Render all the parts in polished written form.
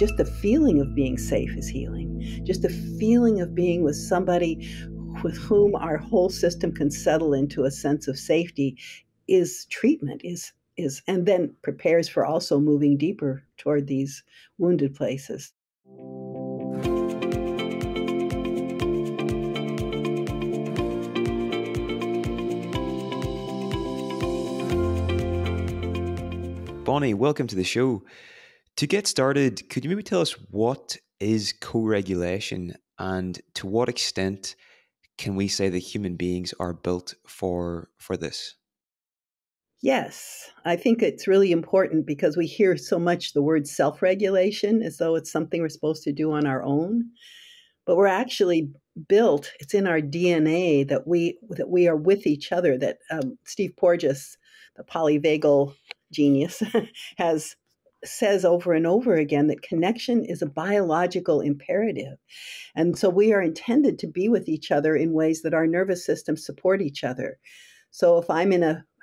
just the feeling of being safe is healing. Just the feeling of being with somebody with whom our whole system can settle into a sense of safety is treatment, and then prepares for also moving deeper toward these wounded places. Bonnie, welcome to the show. To get started, could you maybe tell us what is co-regulation and to what extent can we say that human beings are built for this? Yes, I think it's really important because we hear so much the word self-regulation as though it's something we're supposed to do on our own. But we're actually built, it's in our DNA that we are with each other, that Steve Porges, the polyvagal genius, says over and over again that connection is a biological imperative. And so we are intended to be with each other in ways that our nervous systems support each other. So if I'm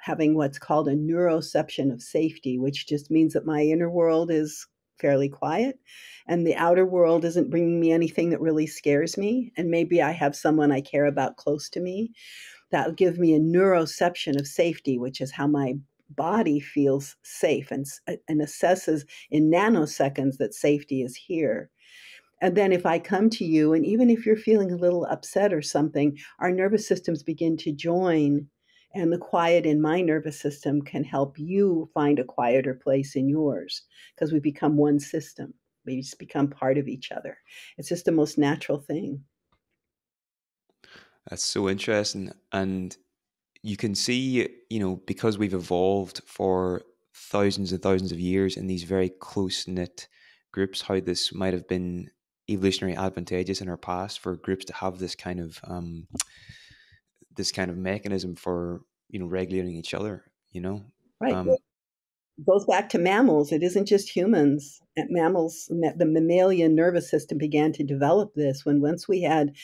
having what's called a neuroception of safety, which just means that my inner world is fairly quiet and the outer world isn't bringing me anything that really scares me, and maybe I have someone I care about close to me, that'll give me a neuroception of safety, which is how my body feels safe and assesses in nanoseconds that safety is here. And then if I come to you, and even if you're feeling a little upset or something, our nervous systems begin to join, and the quiet in my nervous system can help you find a quieter place in yours, because we become one system. We just become part of each other. It's just the most natural thing. That's so interesting. And you can see, because we've evolved for thousands and thousands of years in these very close-knit groups, how this might have been evolutionary advantageous in our past for groups to have this kind of mechanism for regulating each other. Right. It goes back to mammals. It isn't just humans. Mammals, the mammalian nervous system began to develop this when once we had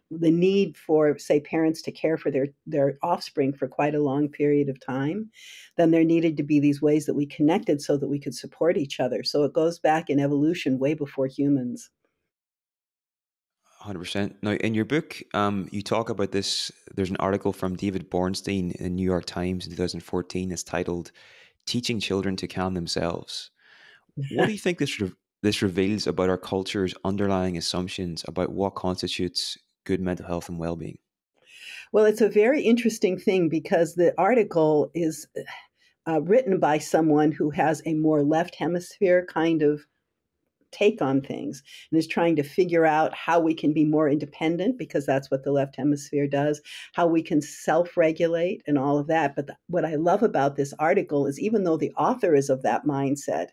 the need for, say, parents to care for their offspring for quite a long period of time, then there needed to be these ways that we connected so that we could support each other. So it goes back in evolution way before humans. 100%. Now, in your book, you talk about this. There's an article from David Bornstein in the New York Times in 2014. It's titled "Teaching Children to Calm Themselves." What do you think this reveals about our culture's underlying assumptions about what constitutes good mental health and well-being? Well, it's a very interesting thing because the article is written by someone who has a more left hemisphere kind of take on things and is trying to figure out how we can be more independent, because that's what the left hemisphere does, how we can self-regulate and all of that. But what I love about this article is, even though the author is of that mindset,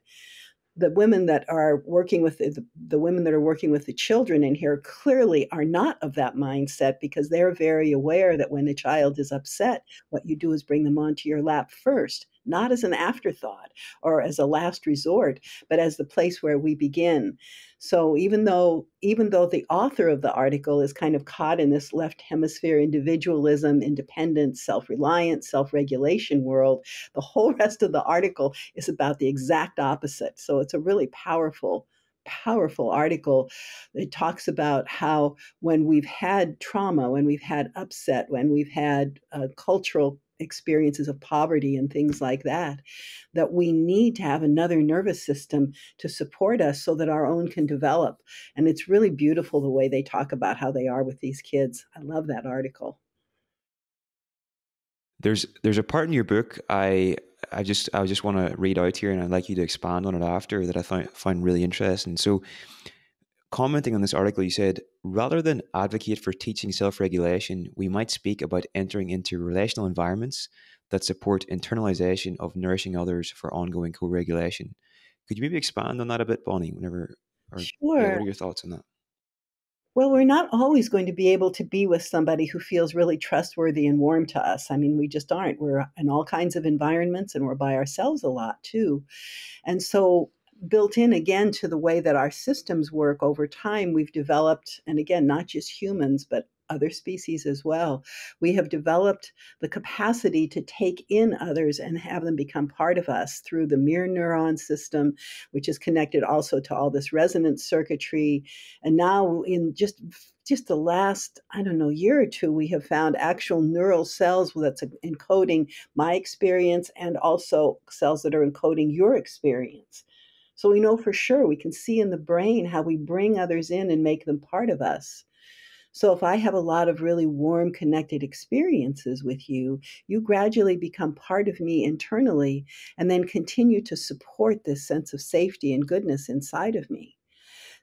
the women that are working with the women that are working with the children in here clearly are not of that mindset, because they're very aware that when a child is upset, what you do is bring them onto your lap first, not as an afterthought or as a last resort, but as the place where we begin. So even though the author of the article is kind of caught in this left hemisphere individualism, independence, self-reliance, self-regulation world, the whole rest of the article is about the exact opposite. So it's a really powerful article. It talks about how when we've had trauma, when we've had upset, when we've had cultural experiences of poverty and things like that, that we need to have another nervous system to support us so that our own can develop. And it's really beautiful the way they talk about how they are with these kids. I love that article. There's a part in your book I just want to read out here, and I'd like you to expand on it after, that I find really interesting. So, commenting on this article, you said, rather than advocate for teaching self-regulation, we might speak about entering into relational environments that support internalization of nourishing others for ongoing co-regulation. Could you maybe expand on that a bit, Bonnie? Sure. What are your thoughts on that? Well, we're not always going to be able to be with somebody who feels really trustworthy and warm to us. I mean, we just aren't. We're in all kinds of environments, and we're by ourselves a lot too. And so built in again to the way that our systems work over time. We've developed, and again, not just humans, but other species as well. We have developed the capacity to take in others and have them become part of us through the mirror neuron system, which is connected also to all this resonance circuitry. And now, in just the last, I don't know, year or two, we have found actual neural cells that's encoding my experience and also cells that are encoding your experience. So we know for sure, we can see in the brain how we bring others in and make them part of us. So if I have a lot of really warm, connected experiences with you, you gradually become part of me internally and then continue to support this sense of safety and goodness inside of me.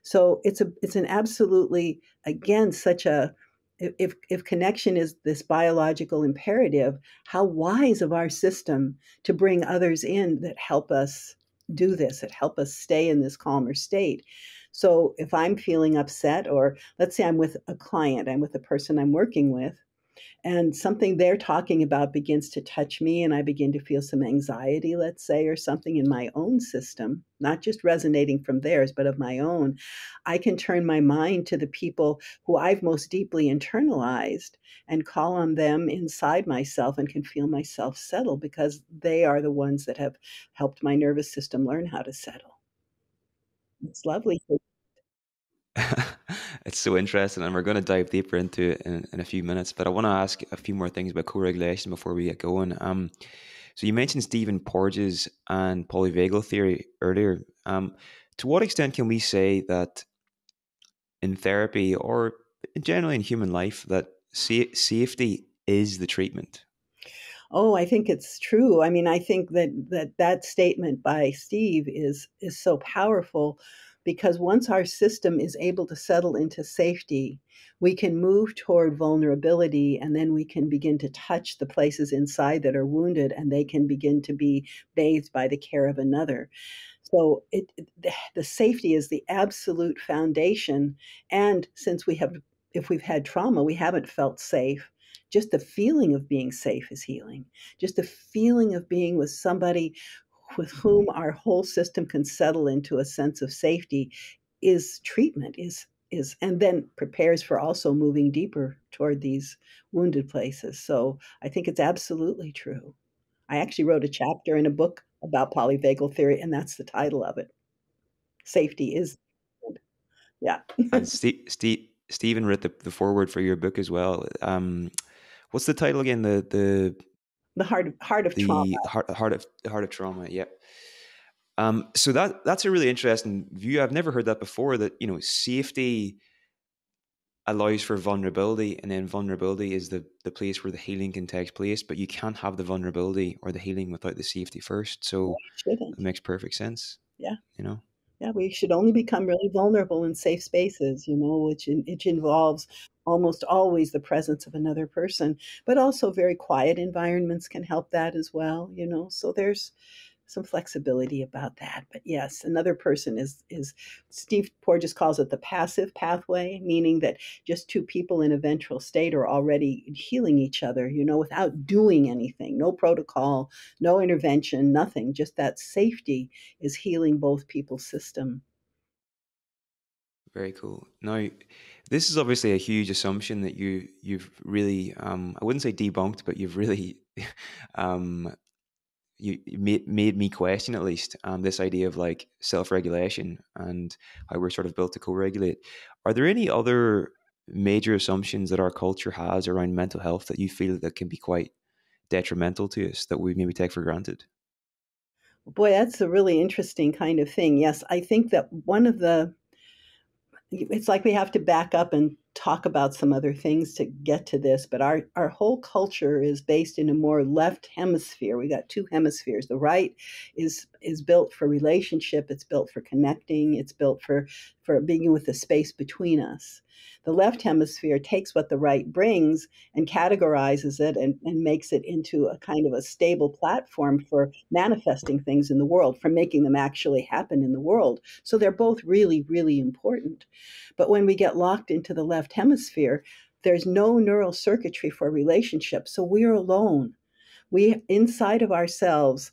So it's an absolutely, again, such a, if connection is this biological imperative, how wise of our system to bring others in that help us do this, that help us stay in this calmer state. So if I'm feeling upset, or let's say I'm with a client, I'm with a person I'm working with, and something they're talking about begins to touch me, and I begin to feel some anxiety, let's say, or something in my own system, not just resonating from theirs, but of my own, I can turn my mind to the people who I've most deeply internalized and call on them inside myself and can feel myself settle, because they are the ones that have helped my nervous system learn how to settle. It's lovely. It's so interesting, and we're going to dive deeper into it in a few minutes. But I want to ask a few more things about co-regulation before we get going. So you mentioned Stephen Porges and polyvagal theory earlier. To what extent can we say that in therapy or generally in human life that safety is the treatment? Oh, I think it's true. I mean, I think that statement by Steve is so powerful, because once our system is able to settle into safety, we can move toward vulnerability, and then we can begin to touch the places inside that are wounded, and they can begin to be bathed by the care of another. So the safety is the absolute foundation. And since if we've had trauma, we haven't felt safe. Just the feeling of being safe is healing. Just the feeling of being with somebody with whom our whole system can settle into a sense of safety is treatment, and then prepares for also moving deeper toward these wounded places. So I think it's absolutely true. I actually wrote a chapter in a book about polyvagal theory, and that's the title of it. Safety is, yeah, And Stephen wrote the foreword for your book as well. What's the title again? the heart of trauma. The heart of trauma. Yep. So that's a really interesting view. I've never heard that before. That safety allows for vulnerability, and then vulnerability is the place where the healing can take place. But you can't have the vulnerability or the healing without the safety first. No, So you it shouldn't. makes perfect sense. Yeah, You know. yeah. We should only become really vulnerable in safe spaces, which involves almost always the presence of another person, but also very quiet environments can help that as well. So there's some flexibility about that. But yes, another person is Steve Porges calls it the passive pathway, meaning that just two people in a ventral state are already healing each other, without doing anything, no protocol, no intervention, nothing. Just that safety is healing both people's system. Very cool. Now, this is obviously a huge assumption that you've really I wouldn't say debunked, but you've really um, you made me question at least this idea of like self-regulation and how we're sort of built to co-regulate. Are there any other major assumptions that our culture has around mental health that you feel that can be quite detrimental to us that we maybe take for granted? Boy, that's a really interesting kind of thing. Yes, I think that one of the it's like we have to back up and talk about some other things to get to this, but our whole culture is based in a more left hemisphere. We got two hemispheres. The right is built for relationship, it's built for connecting, it's built for being with the space between us. The left hemisphere takes what the right brings and categorizes it, and makes it into a kind of a stable platform for manifesting things in the world, for making them actually happen in the world. So they're both really, really important. But when we get locked into the left hemisphere, there's no neural circuitry for relationships. So we're alone. We, inside of ourselves,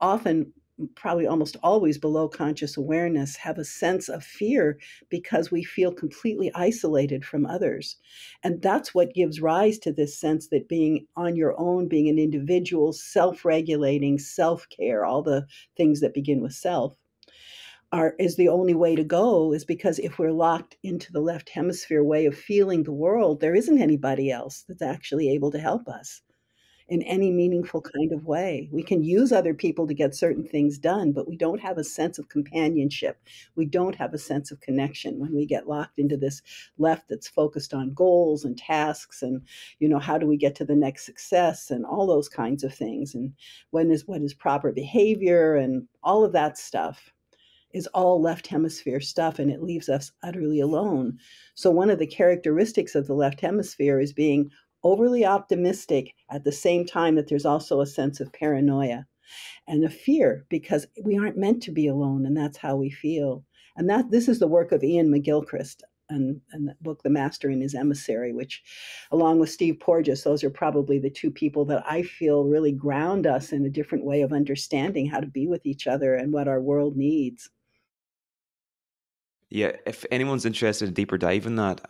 often probably almost always below conscious awareness, have a sense of fear because we feel completely isolated from others. And that's what gives rise to this sense that being on your own, being an individual, self regulating, self care, all the things that begin with self, is the only way to go, is because if we're locked into the left hemisphere way of feeling the world, there isn't anybody else that's actually able to help us in any meaningful kind of way. We can use other people to get certain things done, but we don't have a sense of companionship. We don't have a sense of connection when we get locked into this left that's focused on goals and tasks and, how do we get to the next success and all those kinds of things. And what is proper behavior and all of that stuff is all left hemisphere stuff, and it leaves us utterly alone. So, one of the characteristics of the left hemisphere is being overly optimistic at the same time that there's also a sense of paranoia and a fear because we aren't meant to be alone, and that's how we feel. And this is the work of Ian McGilchrist and the book The Master and His Emissary, which, along with Steve Porges, those are probably the two people that I feel really ground us in a different way of understanding how to be with each other and what our world needs. Yeah, if anyone's interested in a deeper dive in that,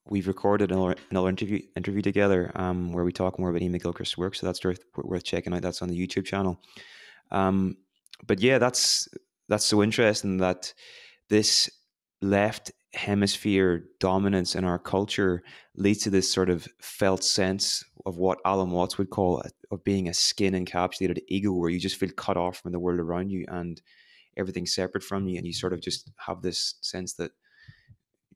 we've recorded another interview together, where we talk more about Ian McGilchrist's work. So that's worth checking out. That's on the YouTube channel. But yeah, that's so interesting that this left hemisphere dominance in our culture leads to this sort of felt sense of what Alan Watts would call of being a skin encapsulated ego, where you just feel cut off from the world around you and everything's separate from you, and you sort of just have this sense that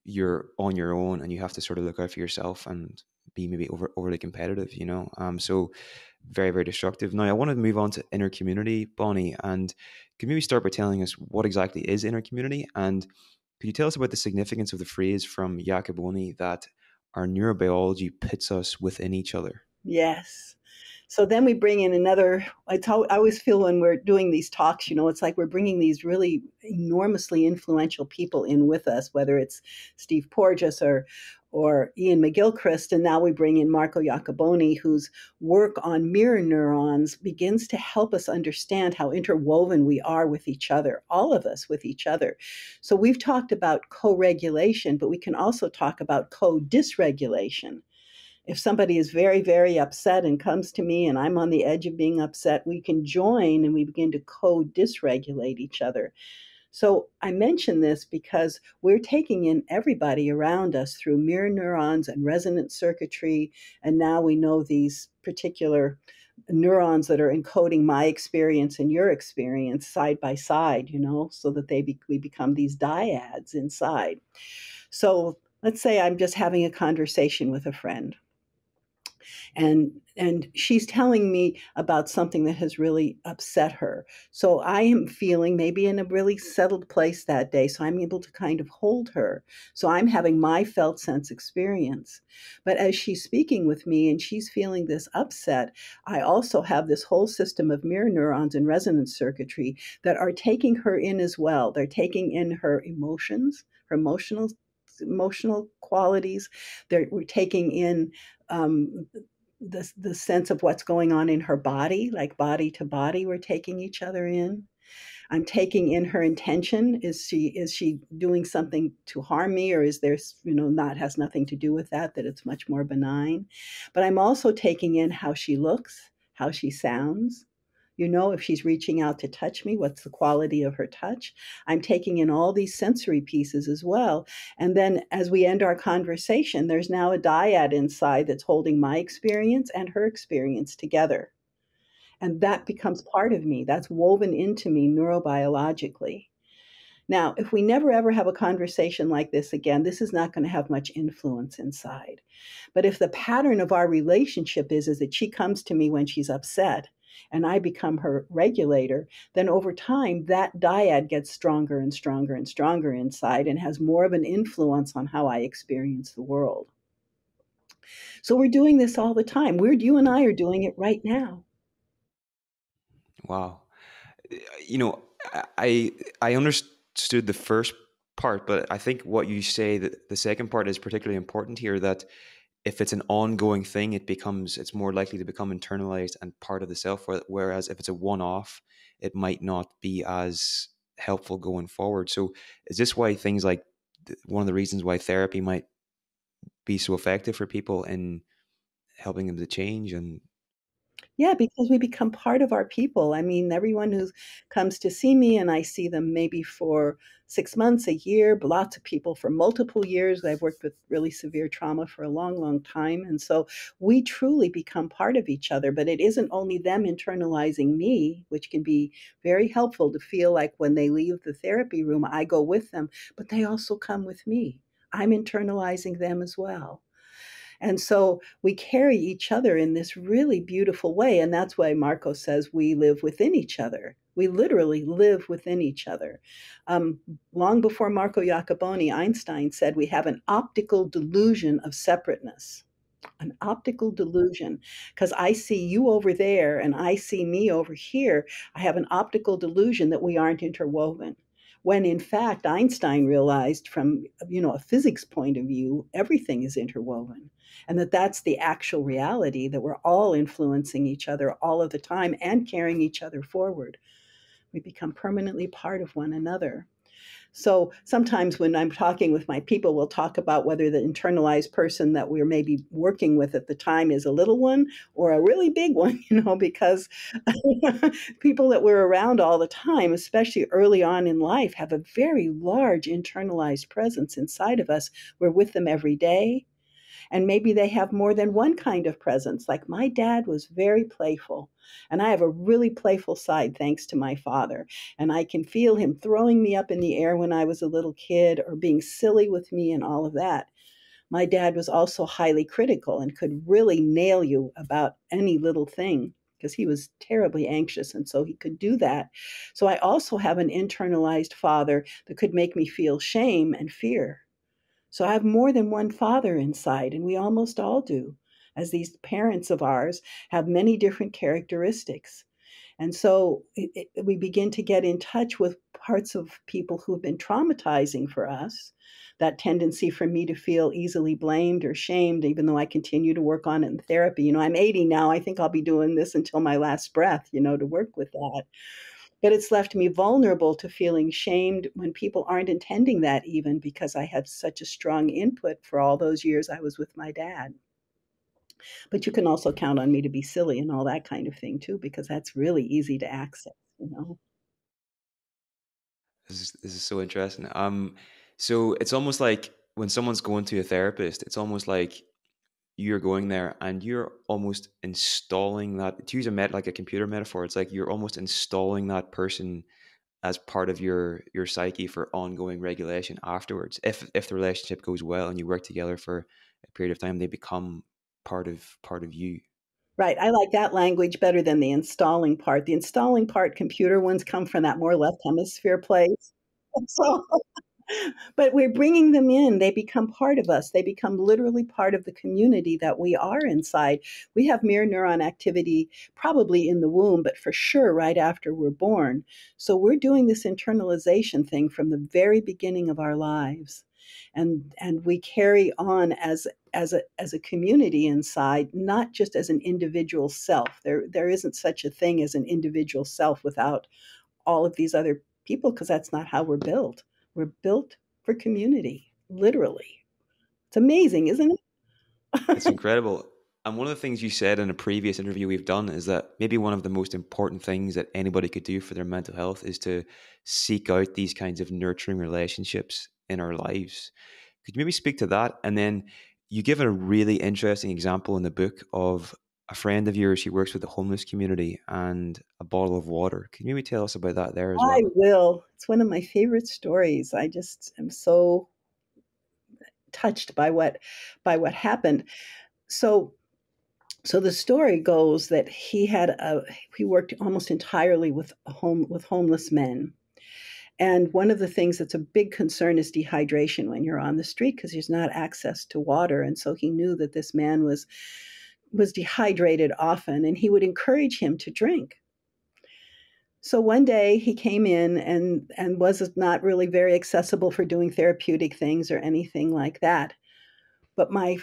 you're on your own and you have to sort of look out for yourself and be maybe overly competitive, so very, very destructive. Now I want to move on to inner community, Bonnie, and can maybe start by telling us what exactly is inner community, and could you tell us about the significance of the phrase from Jacoboni that our neurobiology pits us within each other? Yes. So then we bring in another. I always feel when we're doing these talks, it's like we're bringing these really enormously influential people in with us, whether it's Steve Porges or Ian McGilchrist, and now we bring in Marco Iacoboni, whose work on mirror neurons begins to help us understand how interwoven we are with each other, all of us with each other. So we've talked about co-regulation, but we can also talk about co-dysregulation. If somebody is very, very upset and comes to me and I'm on the edge of being upset, we can join and we begin to co-dysregulate each other. So I mention this because we're taking in everybody around us through mirror neurons and resonant circuitry. And now we know these particular neurons that are encoding my experience and your experience side by side, so that we become these dyads inside. So let's say I'm just having a conversation with a friend, and she's telling me about something that has really upset her. So I am feeling maybe in a really settled place that day, so I'm able to kind of hold her. So I'm having my felt sense experience. But as she's speaking with me and she's feeling this upset, I also have this whole system of mirror neurons and resonance circuitry that are taking her in as well. They're taking in her emotions, her emotional qualities. We're taking in the sense of what's going on in her body, like body to body, we're taking each other in. I'm taking in her intention. Is she doing something to harm me, or is there, not has nothing to do with that it's much more benign? But I'm also taking in how she looks, how she sounds. If she's reaching out to touch me, what's the quality of her touch? I'm taking in all these sensory pieces as well. And then as we end our conversation, there's now a dyad inside that's holding my experience and her experience together. And that becomes part of me. That's woven into me neurobiologically. Now, if we never ever have a conversation like this again, this is not going to have much influence inside. But if the pattern of our relationship is that she comes to me when she's upset and I become her regulator, then over time that dyad gets stronger and stronger and stronger inside and has more of an influence on how I experience the world. So we're doing this all the time. You and I are doing it right now. Wow. You know, I understood the first part, but I think what you say, that the second part is particularly important here, that if it's an ongoing thing, it's more likely to become internalized and part of the self. Whereas if it's a one-off, it might not be as helpful going forward. So is this why things like one of the reasons why therapy might be so effective for people in helping them to change? And Yeah, because we become part of our people. I mean, everyone who comes to see me, and I see them maybe for 6 months, a year, but lots of people for multiple years. I've worked with really severe trauma for a long, long time. And so we truly become part of each other. But it isn't only them internalizing me, which can be very helpful to feel like when they leave the therapy room, I go with them, but they also come with me. I'm internalizing them as well. And so we carry each other in this really beautiful way. And that's why Marco says we live within each other. We literally live within each other. Um, Long before Marco Iacoboni, Einstein said we have an optical delusion of separateness. An optical delusion, because I see you over there and I see me over here. I have an optical delusion that we aren't interwoven. When in fact, Einstein realized from a physics point of view, everything is interwoven, and that's the actual reality, that we're all influencing each other all of the time and carrying each other forward. We become permanently part of one another. So sometimes when I'm talking with my people, we'll talk about whether the internalized person that we're maybe working with at the time is a little one or a really big one, because people that we're around all the time, especially early on in life, have a very large internalized presence inside of us. We're with them every day. And maybe they have more than one kind of presence. Like my dad was very playful, and I have a really playful side thanks to my father. And I can feel him throwing me up in the air when I was a little kid or being silly with me and all of that. My dad was also highly critical and could really nail you about any little thing because he was terribly anxious, and so he could do that. So I also have an internalized father that could make me feel shame and fear. So I have more than one father inside, and we almost all do, as these parents of ours have many different characteristics. And so we begin to get in touch with parts of people who've been traumatizing for us. That tendency for me to feel easily blamed or shamed, even though I continue to work on it in therapy. I'm 80 now. I think I'll be doing this until my last breath, to work with that. But it's left me vulnerable to feeling shamed when people aren't intending that, even because I had such a strong input for all those years I was with my dad. But you can also count on me to be silly and all that kind of thing too, because that's really easy to access. this is so interesting. So it's almost like when someone's going to a therapist, it's almost like you're going there and you're almost installing that, to use like a computer metaphor, it's like you're almost installing that person as part of your psyche for ongoing regulation afterwards. If the relationship goes well and you work together for a period of time, they become part of you. Right. I like that language better than the installing part. The installing part, computer ones come from that more left hemisphere place. So but we're bringing them in. They become part of us. They become literally part of the community that we are inside. We have mirror neuron activity probably in the womb, but for sure right after we're born. So we're doing this internalization thing from the very beginning of our lives. And we carry on as a community inside, not just as an individual self. There isn't such a thing as an individual self without all of these other people, because that's not how we're built. We're built for community, literally. It's amazing, isn't It's it? incredible. And one of the things you said in a previous interview we've done is that maybe one of the most important things that anybody could do for their mental health is to seek out these kinds of nurturing relationships in our lives. Could you maybe speak to that? And then you give a really interesting example in the book of a friend of yours who works with the homeless community and a bottle of water. Can you maybe tell us about that there as I well? will. It's one of my favorite stories. I just am so touched by what happened. So so the story goes that he worked almost entirely with homeless men. And one of the things that's a big concern is dehydration when you're on the street, because there's not access to water. And so he knew that this man was dehydrated often, and he would encourage him to drink. So one day he came in and was not really very accessible for doing therapeutic things or anything like that. But my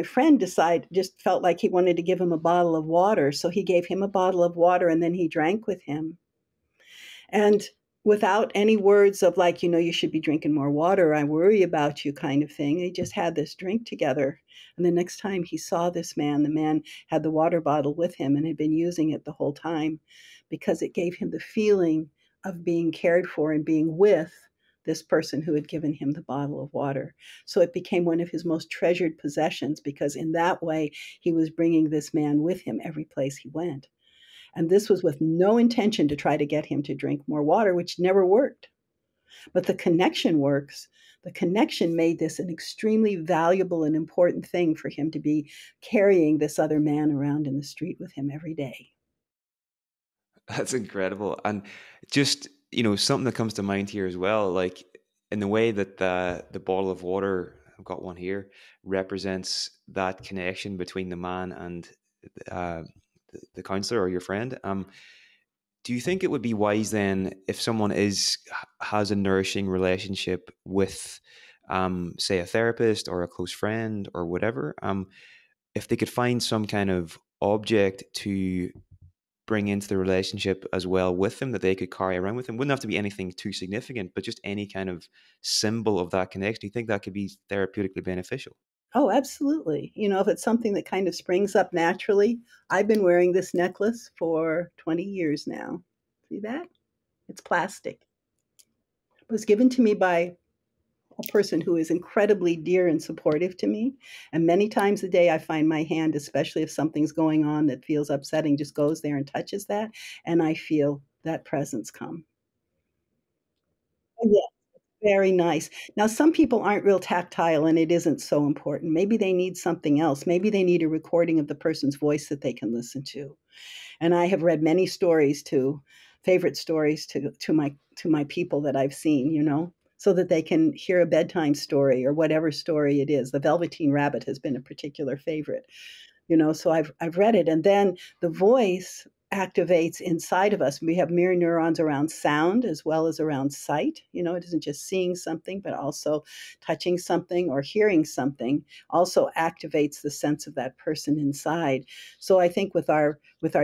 friend just felt like he wanted to give him a bottle of water, so he gave him a bottle of water and then he drank with him. And without any words of like, you should be drinking more water, I worry about you kind of thing. They just had this drink together. And the next time he saw this man, the man had the water bottle with him and had been using it the whole time because it gave him the feeling of being cared for and being with this person who had given him the bottle of water. So it became one of his most treasured possessions because in that way, he was bringing this man with him every place he went. And this was with no intention to try to get him to drink more water, which never worked. But the connection works. The connection made this an extremely valuable and important thing for him to be carrying this other man around in the street with him every day. That's incredible. And just, something that comes to mind here as well, like in the way that the bottle of water, I've got one here, represents that connection between the man and uh, the counselor or your friend. Do you think it would be wise then if someone has a nourishing relationship with, say, a therapist or a close friend or whatever, if they could find some kind of object to bring into the relationship as well with them that they could carry around with them? Wouldn't have to be anything too significant, but just any kind of symbol of that connection. Do you think that could be therapeutically beneficial? Oh, absolutely. If it's something that kind of springs up naturally, I've been wearing this necklace for 20 years now. See that? It's plastic. It was given to me by a person who is incredibly dear and supportive to me. And many times a day, I find my hand, especially if something's going on that feels upsetting, just goes there and touches that. And I feel that presence come. Yeah, very nice. Now, some people aren't real tactile and it isn't so important. Maybe they need something else. Maybe they need a recording of the person's voice that they can listen to. And I have read many stories to favorite stories to my people that I've seen, so that they can hear a bedtime story or whatever story it is. The Velveteen Rabbit has been a particular favorite, so I've read it. And then the voice activates inside of us. We have mirror neurons around sound as well as around sight. It isn't just seeing something, but also touching something or hearing something also activates the sense of that person inside. So I think with our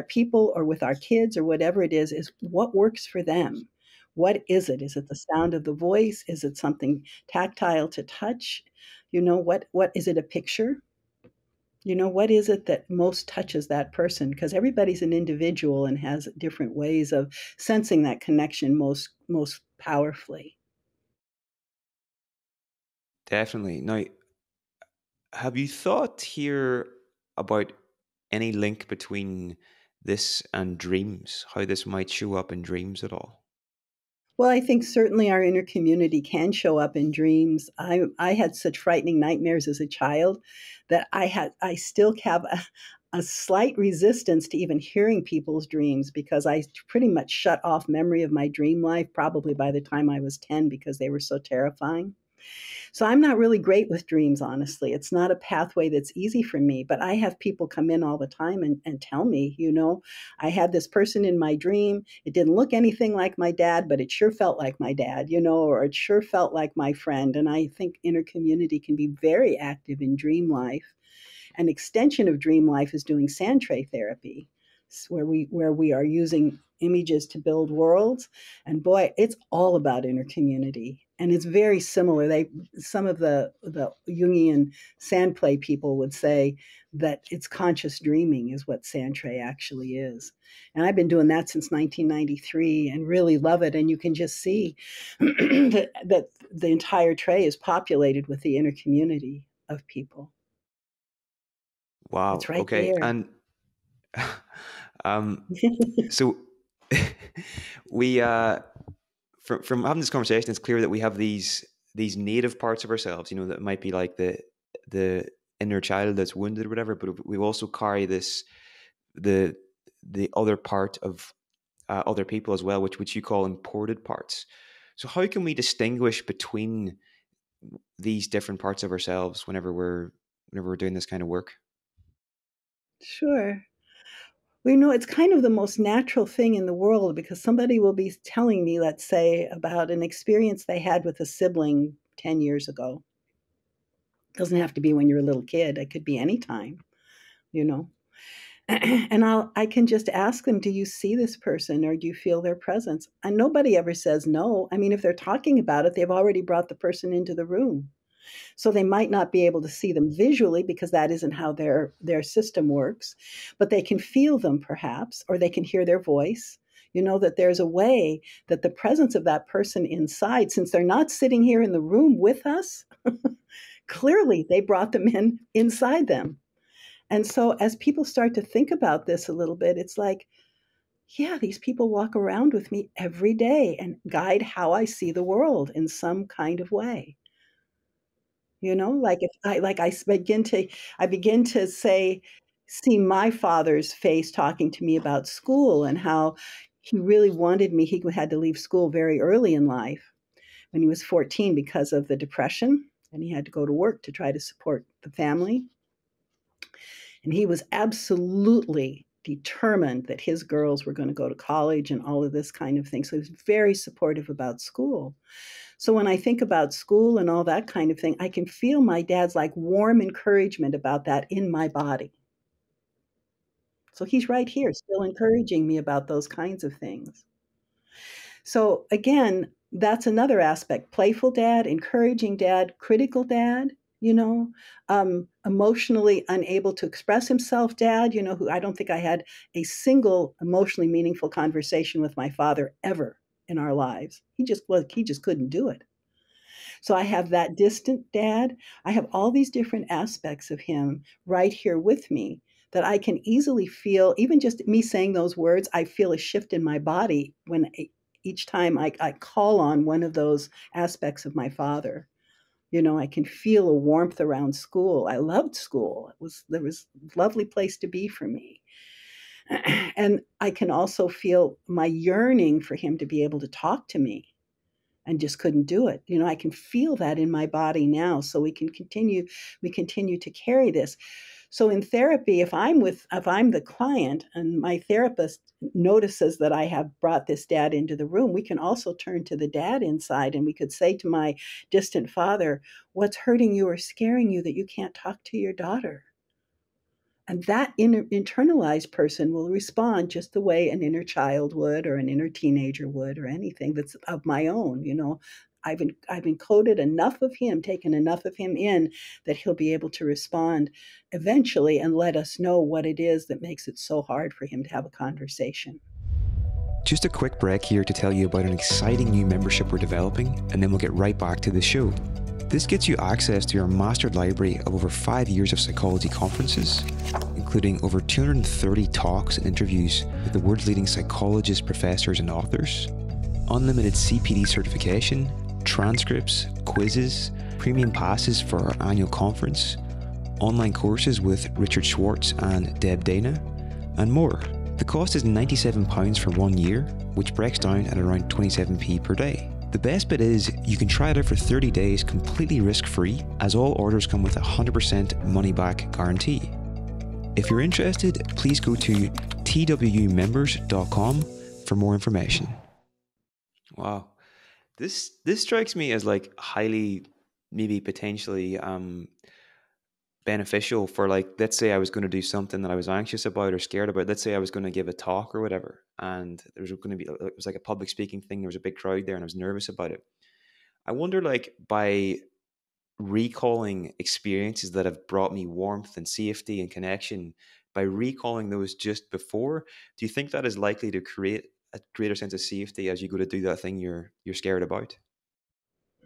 people or with our kids or whatever it is what works for them. What is it? Is it the sound of the voice? Is it something tactile to touch? What is it, a picture? What is it that most touches that person? Because everybody's an individual and has different ways of sensing that connection most powerfully. Definitely. Now, have you thought here about any link between this and dreams? How this might show up in dreams at all? Well, I think certainly our inner community can show up in dreams. I had such frightening nightmares as a child that I still have a slight resistance to even hearing people's dreams because I pretty much shut off memory of my dream life probably by the time I was 10 because they were so terrifying. So I'm not really great with dreams, honestly. It's not a pathway that's easy for me, but I have people come in all the time and tell me, I had this person in my dream. It didn't look anything like my dad, but it sure felt like my dad, or it sure felt like my friend. And I think inner community can be very active in dream life. An extension of dream life is doing sand tray therapy, where we are using images to build worlds. And boy, it's all about inner community. And it's very similar. Some of the Jungian sand play people would say that it's conscious dreaming is what sand tray actually is. And I've been doing that since 1993 and really love it. And you can just see that the entire tray is populated with the inner community of people. It's Wow. right Okay. there. And um, so we from having this conversation, it's clear that we have these native parts of ourselves, that might be like the inner child that's wounded or whatever, but we also carry the the other part of other people as well, which you call imported parts. So how can we distinguish between these different parts of ourselves whenever we're doing this kind of work? Sure. Well, it's kind of the most natural thing in the world because somebody will be telling me, let's say, about an experience they had with a sibling 10 years ago. Doesn't have to be when you're a little kid, it could be any time, you know. And I can just ask them, do you see this person or do you feel their presence? And nobody ever says no. I mean, if they're talking about it, they've already brought the person into the room. So they might not be able to see them visually because that isn't how their system works, but they can feel them perhaps, or they can hear their voice. You know, that there's a way that the presence of that person inside, since they're not sitting here in the room with us, clearly they brought them in inside them. And so as people start to think about this a little bit, it's like, yeah, these people walk around with me every day and guide how I see the world in some kind of way. You know, like if I like I begin to say see my father's face talking to me about school and how he really wanted me. He had to leave school very early in life when he was 14 because of the depression, and he had to go to work to try to support the family. And he was absolutely determined that his girls were going to go to college and all of this kind of thing. So he was very supportive about school. So when I think about school and all that kind of thing, I can feel my dad's like warm encouragement about that in my body. So he's right here still encouraging me about those kinds of things. So again, that's another aspect. Playful dad, encouraging dad, critical dad, you know, emotionally unable to express himself dad, you know, who I don't think I had a single emotionally meaningful conversation with my father ever in our lives. He just couldn't do it. So I have that distant dad. I have all these different aspects of him right here with me that I can easily feel, even just me saying those words, I feel a shift in my body when each time I call on one of those aspects of my father. You know, I can feel a warmth around school. I loved school. There was a lovely place to be for me. And I can also feel my yearning for him to be able to talk to me and just couldn't do it. You know, I can feel that in my body now. So we continue to carry this. So in therapy, if I'm the client and my therapist notices that I have brought this dad into the room, we can also turn to the dad inside and we could say to my distant father, what's hurting you or scaring you that you can't talk to your daughter? And that internalized person will respond just the way an inner child would or an inner teenager would or anything that's of my own. You know, I've encoded enough of him, taken enough of him in that he'll be able to respond eventually and let us know what it is that makes it so hard for him to have a conversation. Just a quick break here to tell you about an exciting new membership we're developing, and then we'll get right back to the show. This gets you access to our mastered library of over 5 years of psychology conferences, including over 230 talks and interviews with the world's leading psychologists, professors, and authors, unlimited CPD certification, transcripts, quizzes, premium passes for our annual conference, online courses with Richard Schwartz and Deb Dana, and more. The cost is £97 for 1 year, which breaks down at around 27p per day. The best bit is you can try it out for 30 days completely risk-free, as all orders come with a 100% money-back guarantee. If you're interested, please go to twmembers.com for more information. Wow. This strikes me as like highly, maybe potentially beneficial for, like, let's say I was going to do something that I was anxious about or scared about. Let's say I was going to give a talk or whatever, and there was going to be, it was like a public speaking thing. There was a big crowd there and I was nervous about it. I wonder, like, by recalling experiences that have brought me warmth and safety and connection, by recalling those just before, do you think that is likely to create a greater sense of safety as you go to do that thing you're scared about?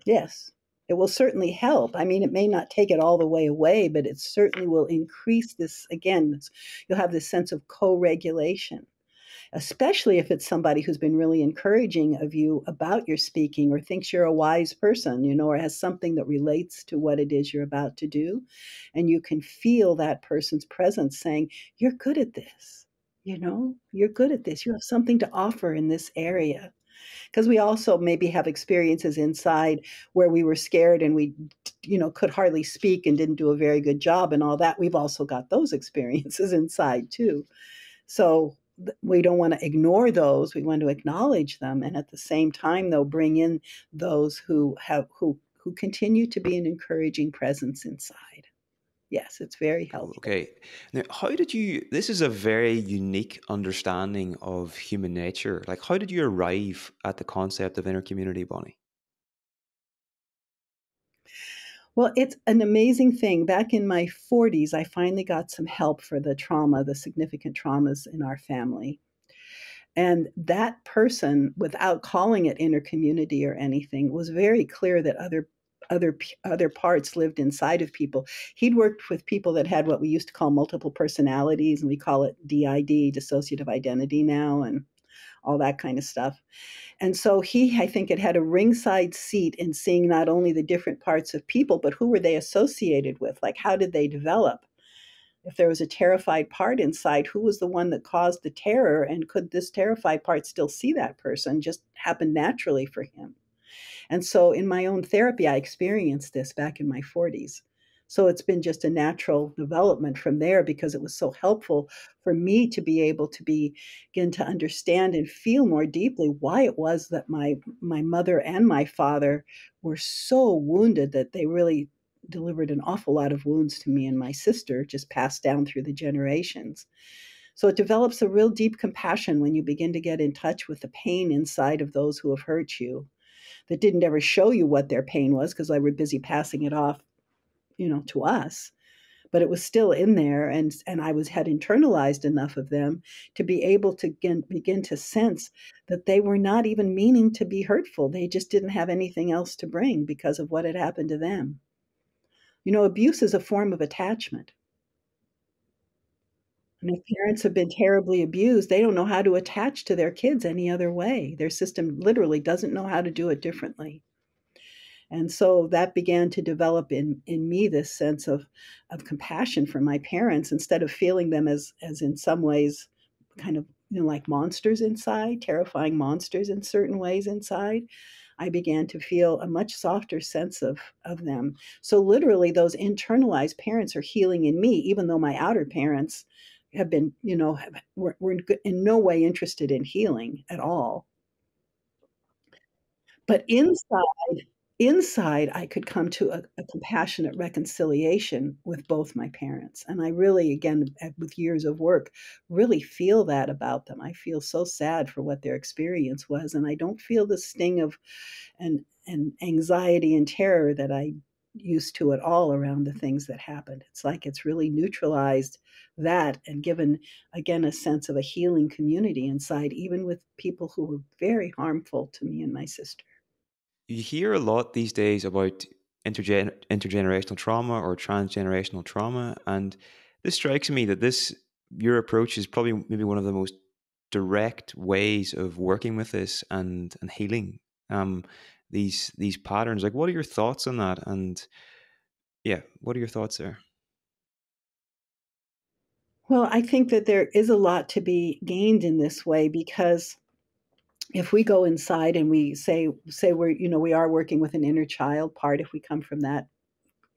Yes, it will certainly help. I mean, it may not take it all the way away, but it certainly will increase this. Again, you'll have this sense of co-regulation, especially if it's somebody who's been really encouraging of you about your speaking or thinks you're a wise person, you know, or has something that relates to what it is you're about to do. And you can feel that person's presence saying, you're good at this. You know, you're good at this. You have something to offer in this area. Because we also maybe have experiences inside where we were scared and we, you know, could hardly speak and didn't do a very good job and all that. We've also got those experiences inside too. So we don't want to ignore those. We want to acknowledge them, and at the same time, though, bring in those who continue to be an encouraging presence inside. Yes, it's very Cool. helpful. Okay. Now, how did you? This is a very unique understanding of human nature. Like, how did you arrive at the concept of inner community, Bonnie? Well, it's an amazing thing. Back in my 40s, I finally got some help for the trauma, the significant traumas in our family. And that person, without calling it inner community or anything, was very clear that other parts lived inside of people. He'd worked with people that had what we used to call multiple personalities, and we call it DID, dissociative identity now, and all that kind of stuff. And so he, I think, had a ringside seat in seeing not only the different parts of people, but who were they associated with? Like, how did they develop? If there was a terrified part inside, who was the one that caused the terror? And could this terrified part still see that person? Just happen naturally for him. And so in my own therapy, I experienced this back in my 40s. So it's been just a natural development from there because it was so helpful for me to be able to begin to understand and feel more deeply why it was that my mother and my father were so wounded that they really delivered an awful lot of wounds to me and my sister, just passed down through the generations. So it develops a real deep compassion when you begin to get in touch with the pain inside of those who have hurt you that didn't ever show you what their pain was because they were busy passing it off, to us. But it was still in there, and I was had internalized enough of them to be able to begin to sense that they were not even meaning to be hurtful. They just didn't have anything else to bring because of what had happened to them. Abuse is a form of attachment. And if parents have been terribly abused, they don't know how to attach to their kids any other way. Their system literally doesn't know how to do it differently. And so that began to develop in me this sense of compassion for my parents instead of feeling them as in some ways kind of like monsters inside, terrifying monsters in certain ways inside. I began to feel a much softer sense of them. So literally those internalized parents are healing in me, even though my outer parents have been, were in no way interested in healing at all. But inside, I could come to a compassionate reconciliation with both my parents, and I really, again, with years of work, really feel that about them. I feel so sad for what their experience was, and I don't feel the sting of and anxiety and terror that I used to at all around the things that happened. It's like it's really neutralized that and given, again, a sense of a healing community inside, even with people who were very harmful to me and my sister. You hear a lot these days about intergenerational trauma or transgenerational trauma, and this strikes me that this your approach is probably maybe one of the most direct ways of working with this and healing um, these patterns. Like, what are your thoughts on that? And yeah, what are your thoughts there? Well, I think that there is a lot to be gained in this way because if we go inside and we say we are working with an inner child part, if we come from that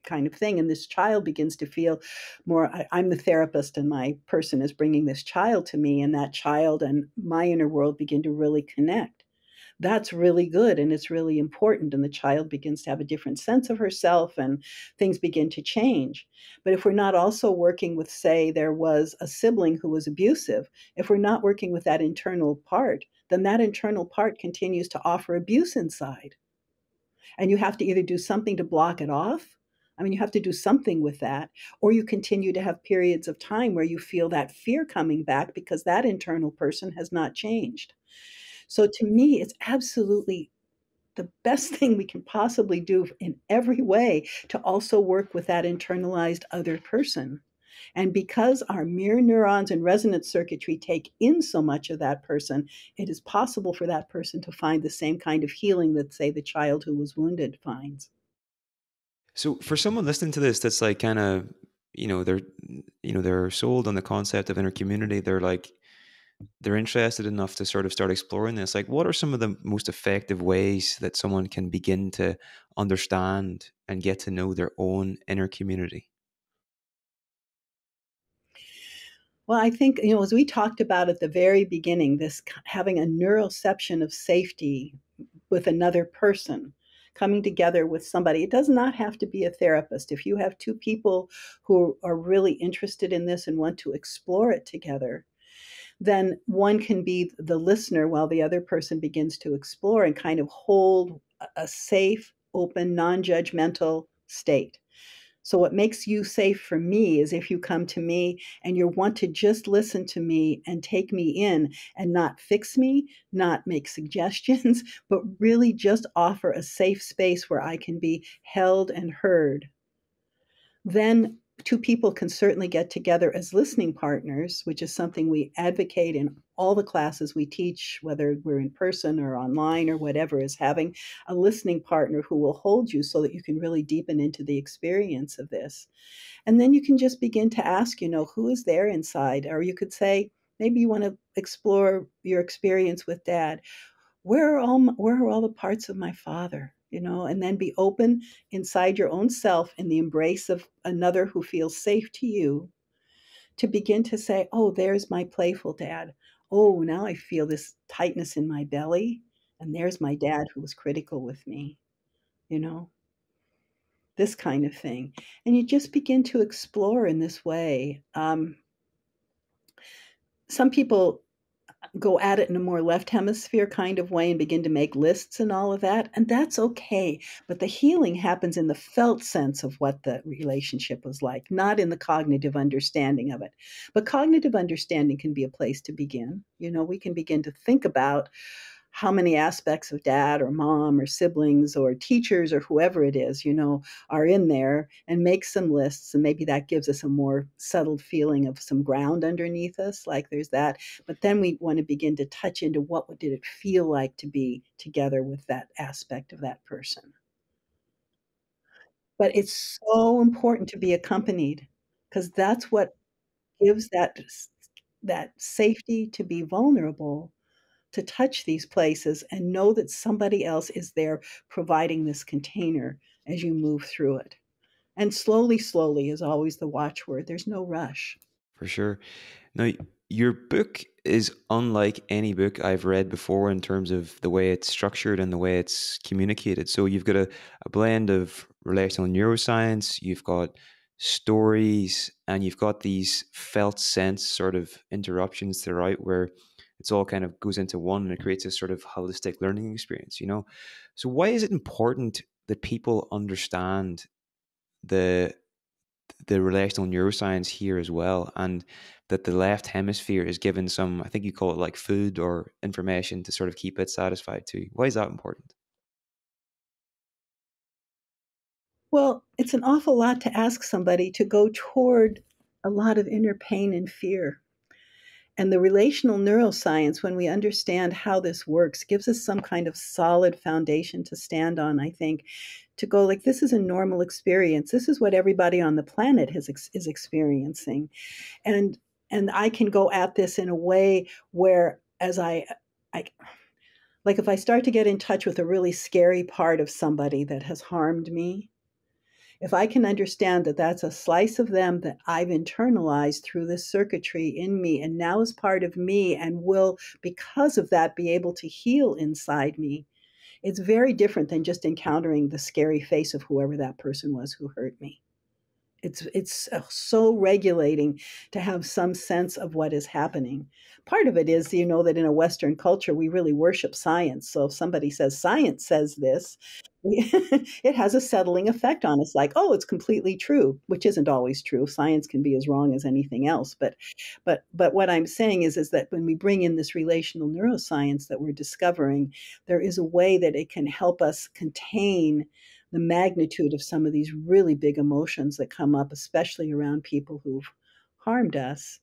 kind of thing, and this child begins to feel more, I'm the therapist and my person is bringing this child to me, and that child and my inner world begin to really connect. That's really good and it's really important. And the child begins to have a different sense of herself and things begin to change. But if we're not also working with, say, there was a sibling who was abusive, if we're not working with that internal part, then that internal part continues to offer abuse inside. And you have to either do something to block it off. I mean, you have to do something with that, or you continue to have periods of time where you feel that fear coming back because that internal person has not changed. So to me, it's absolutely the best thing we can possibly do in every way to also work with that internalized other person. And because our mirror neurons and resonance circuitry take in so much of that person, it is possible for that person to find the same kind of healing that, say, the child who was wounded finds. So for someone listening to this, that's like kind of they're they're sold on the concept of inner community. They're interested enough to sort of start exploring this. Like, what are some of the most effective ways that someone can begin to understand and get to know their own inner community? Well, I think, as we talked about at the very beginning, this having a neuroception of safety with another person coming together with somebody. It does not have to be a therapist. If you have two people who are really interested in this and want to explore it together, then one can be the listener while the other person begins to explore and kind of hold a safe, open, non judgmental state. So, what makes you safe for me is if you come to me and you want to just listen to me and take me in and not fix me, not make suggestions, but really just offer a safe space where I can be held and heard. Then two people can certainly get together as listening partners, which is something we advocate in all the classes we teach, whether we're in person or online or whatever, is having a listening partner who will hold you so that you can really deepen into the experience of this. And then you can just begin to ask, who is there inside? Or you could say, maybe you want to explore your experience with dad. Where are all the parts of my father? And then be open inside your own self in the embrace of another who feels safe to you to begin to say, oh, there's my playful dad. Oh, now I feel this tightness in my belly. And there's my dad who was critical with me, you know, this kind of thing. And you just begin to explore in this way. Some people go at it in a more left hemisphere kind of way and begin to make lists and all of that. And that's okay. But the healing happens in the felt sense of what the relationship was like, not in the cognitive understanding of it. But cognitive understanding can be a place to begin. We can begin to think about how many aspects of dad or mom or siblings or teachers or whoever it is, are in there, and make some lists. And maybe that gives us a more settled feeling of some ground underneath us, like there's that. But then we want to begin to touch into what did it feel like to be together with that aspect of that person. But it's so important to be accompanied, because that's what gives that safety to be vulnerable, to touch these places and know that somebody else is there providing this container as you move through it. And slowly, slowly is always the watchword. There's no rush. For sure. Now, your book is unlike any book I've read before in terms of the way it's structured and the way it's communicated. So you've got a blend of relational neuroscience, you've got stories, and you've got these felt sense sort of interruptions throughout where it's all kind of goes into one and it creates a sort of holistic learning experience. So why is it important that people understand the the relational neuroscience here as well, and that the left hemisphere is given some, I think you call it like food or information to sort of keep it satisfied too? Why is that important? Well, it's an awful lot to ask somebody to go toward a lot of inner pain and fear. And the relational neuroscience, when we understand how this works, gives us some kind of solid foundation to stand on, I think, to go like, this is a normal experience. This is what everybody on the planet is experiencing. And and I can go at this in a way where as I like if I start to get in touch with a really scary part of somebody that has harmed me, if I can understand that that's a slice of them that I've internalized through this circuitry in me and now is part of me and will, because of that, be able to heal inside me, it's very different than just encountering the scary face of whoever that person was who hurt me. It's so regulating to have some sense of what is happening. Part of it is, that in a Western culture, we really worship science. So if somebody says science says this, it has a settling effect on us, like, oh, it's completely true, which isn't always true. Science can be as wrong as anything else. But what I'm saying is that when we bring in this relational neuroscience that we're discovering, there is a way that it can help us contain the magnitude of some of these really big emotions that come up, especially around people who've harmed us,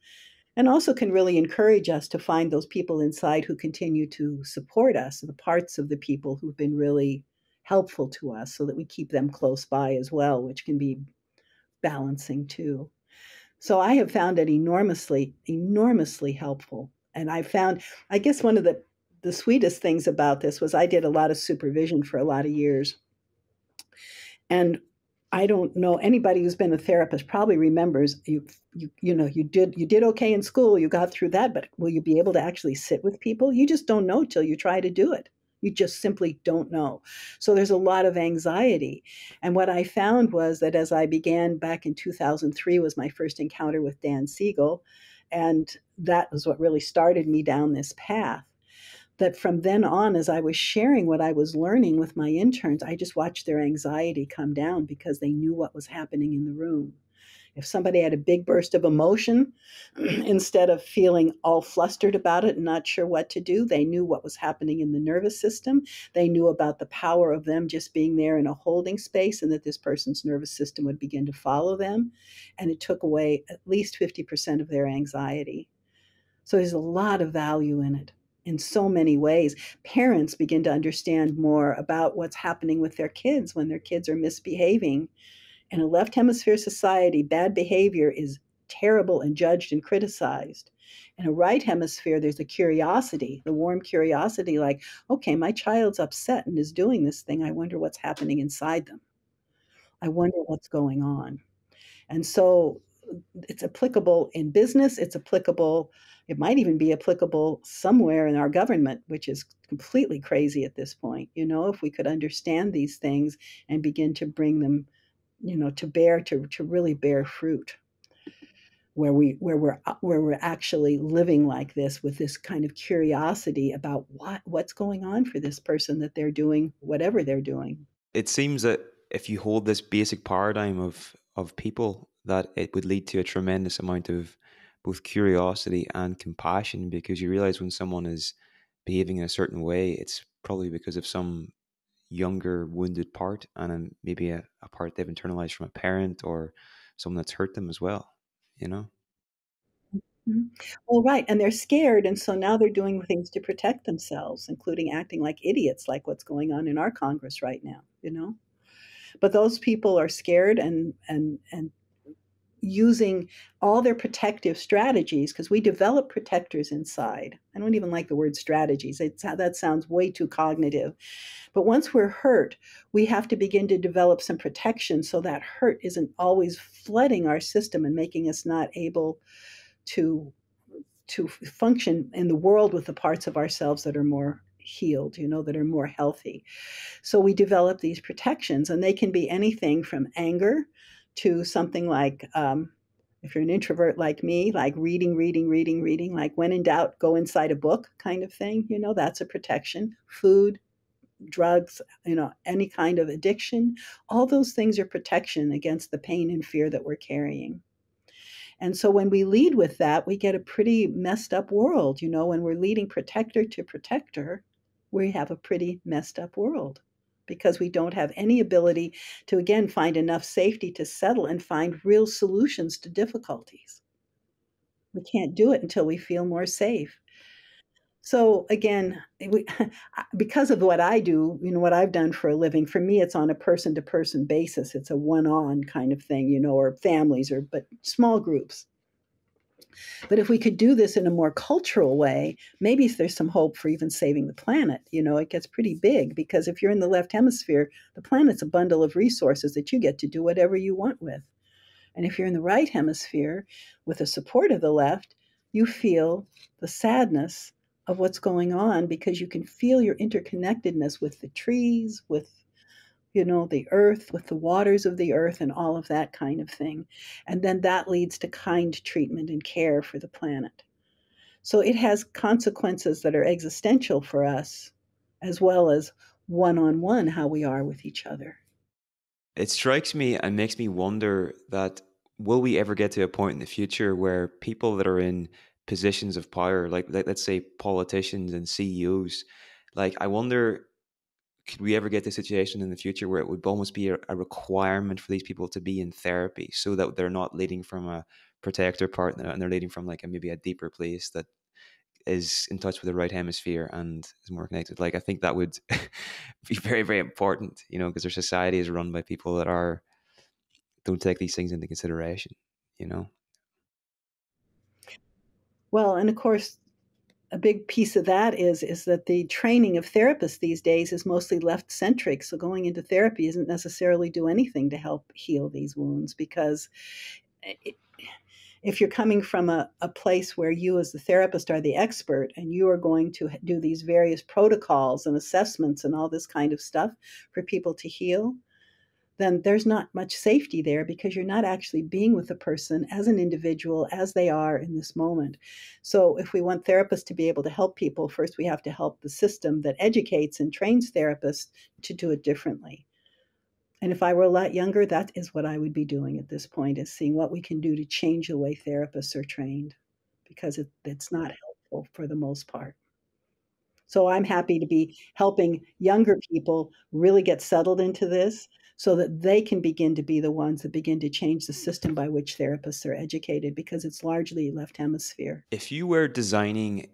and also can really encourage us to find those people inside who continue to support us, the parts of the people who've been really helpful to us, so that we keep them close by as well, which can be balancing too. So I have found it enormously, enormously helpful. And I found, I guess one of the sweetest things about this was I did a lot of supervision for a lot of years. And I don't know, anybody who's been a therapist probably remembers you did okay in school, you got through that, but will you be able to actually sit with people? You just don't know till you try to do it. You just simply don't know. So there's a lot of anxiety. And what I found was that as I began back in 2003 was my first encounter with Dan Siegel, and that was what really started me down this path. That from then on, as I was sharing what I was learning with my interns, I just watched their anxiety come down because they knew what was happening in the room. If somebody had a big burst of emotion, instead of feeling all flustered about it and not sure what to do, they knew what was happening in the nervous system. They knew about the power of them just being there in a holding space, and that this person's nervous system would begin to follow them. And it took away at least 50% of their anxiety. So there's a lot of value in it in so many ways. Parents begin to understand more about what's happening with their kids when their kids are misbehaving. In a left hemisphere society, bad behavior is terrible and judged and criticized. In a right hemisphere, there's a curiosity, the warm curiosity, like, okay, my child's upset and is doing this thing. I wonder what's happening inside them. I wonder what's going on. And so it's applicable in business, it's applicable, it might even be applicable somewhere in our government, which is completely crazy at this point. If we could understand these things and begin to bring them, to bear, to really bear fruit, where we're actually living like this with this kind of curiosity about what's going on for this person, that they're doing whatever they're doing. It seems that if you hold this basic paradigm of people, that it would lead to a tremendous amount of both curiosity and compassion, because you realize when someone is behaving in a certain way, it's probably because of some younger wounded part, and maybe a part they've internalized from a parent or someone that's hurt them as well, you know? Mhm. Well, right, and they're scared, and so now they're doing things to protect themselves, including acting like idiots, like what's going on in our Congress right now. But those people are scared and using all their protective strategies, because we develop protectors inside. I don't even like the word strategies. That sounds way too cognitive. But once we're hurt, we have to begin to develop some protection so that hurt isn't always flooding our system and making us not able to function in the world with the parts of ourselves that are more healed, that are more healthy. So we develop these protections, and they can be anything from anger to something like, if you're an introvert like me, like reading, like when in doubt, go inside a book kind of thing, that's a protection. Food, drugs, any kind of addiction, all those things are protection against the pain and fear that we're carrying. And so when we lead with that, we get a pretty messed up world. When we're leading protector to protector, we have a pretty messed up world because we don't have any ability to, again, find enough safety to settle and find real solutions to difficulties. We can't do it until we feel more safe. So again, because of what I do, what I've done for a living, for me, it's on a person to person basis. It's a one on kind of thing, or families, but small groups. But if we could do this in a more cultural way, maybe there's some hope for even saving the planet. It gets pretty big, because if you're in the left hemisphere, the planet's a bundle of resources that you get to do whatever you want with. And if you're in the right hemisphere, with the support of the left, you feel the sadness of what's going on, because you can feel your interconnectedness with the trees, with the earth, with the waters of the earth, and all of that kind of thing. And then that leads to kind treatment and care for the planet. So it has consequences that are existential for us, as well as one on one how we are with each other. It strikes me and makes me wonder that will we ever get to a point in the future where people that are in positions of power, like let's say politicians and CEOs, like I wonder, could we ever get to a situation in the future where it would almost be a requirement for these people to be in therapy, so that they're not leading from a protector partner and they're leading from like maybe a deeper place that is in touch with the right hemisphere and is more connected? Like I think that would be very, very important, because our society is run by people that don't take these things into consideration, you know? Well, and of course, a big piece of that is that the training of therapists these days is mostly left centric. So going into therapy isn't necessarily do anything to help heal these wounds, because it, if you're coming from a place where you as the therapist are the expert and you are going to do these various protocols and assessments and all this kind of stuff for people to heal, then there's not much safety there because you're not actually being with the person as an individual as they are in this moment. So if we want therapists to be able to help people, first we have to help the system that educates and trains therapists to do it differently. And if I were a lot younger, that is what I would be doing at this point, is seeing what we can do to change the way therapists are trained, because it's not helpful for the most part. So I'm happy to be helping younger people really get settled into this so that they can begin to be the ones that begin to change the system by which therapists are educated, because it's largely left hemisphere. If you were designing